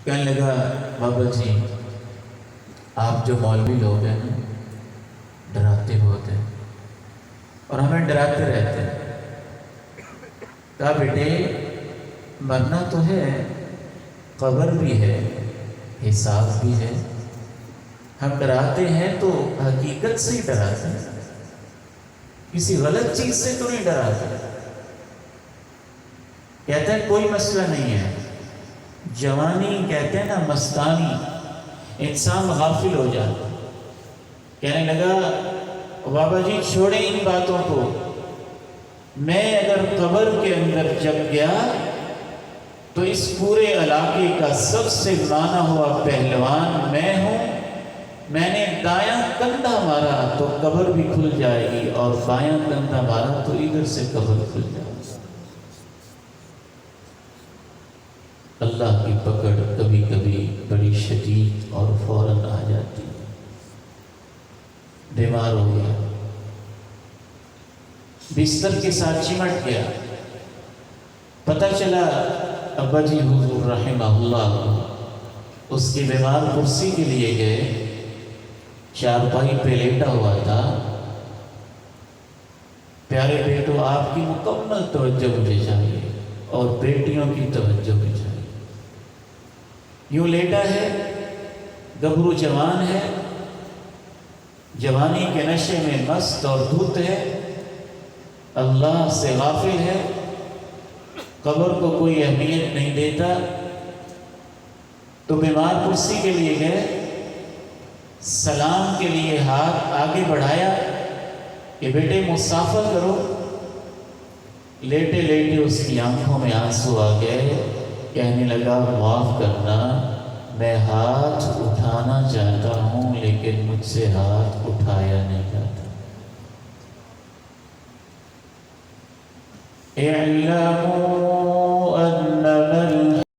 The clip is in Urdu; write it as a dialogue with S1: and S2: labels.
S1: کہنے لگا بابا جی آپ جو مولوی لوگ ہیں نا ڈراتے بہت ہیں اور ہمیں ڈراتے رہتے ہیں۔ کہا بیٹے مرنا تو ہے، قبر بھی ہے، حساب بھی ہے، ہم ڈراتے ہیں تو حقیقت سے ہی ڈراتے ہیں، کسی غلط چیز سے تو نہیں ڈراتے۔ کہتے ہیں کوئی مسئلہ نہیں ہے، جوانی کہتے ہیں نا مستانی، انسان غافل ہو جاتا۔ کہنے لگا بابا جی چھوڑیں ان باتوں کو، میں اگر قبر کے اندر جب گیا تو اس پورے علاقے کا سب سے مانا ہوا پہلوان میں ہوں، میں نے دایاں کندھا مارا تو قبر بھی کھل جائے گی اور بایاں کندھا مارا تو ادھر سے قبر کھل جائے گی۔ اللہ کی پکڑ کبھی کبھی بڑی شدید اور فوراً آ جاتی ہے۔ بیمار ہو گیا، بستر کے ساتھ چمٹ گیا، پتہ چلا ابا جی حضور رحمہ اللہ اس کی بیمار کرسی کے لیے گئے، چارپائی پہ لیٹا ہوا تھا۔ پیارے بیٹو آپ کی مکمل توجہ مجھے چاہیے اور بیٹیوں کی توجہ بھی چاہیے۔ یوں لیٹا ہے، گبرو جوان ہے، جوانی کے نشے میں مست اور دھت ہے، اللہ سے غافل ہے، قبر کو کوئی اہمیت نہیں دیتا۔ تو بیمار کرسی کے لیے گئے، سلام کے لیے ہاتھ آگے بڑھایا کہ بیٹے مسافہ کرو۔ لیٹے لیٹے اس کی آنکھوں میں آنسو آ گئے، کہنے لگا معاف کرنا، میں ہاتھ اٹھانا چاہتا ہوں لیکن مجھ سے ہاتھ اٹھایا نہیں جاتا۔ اعلموا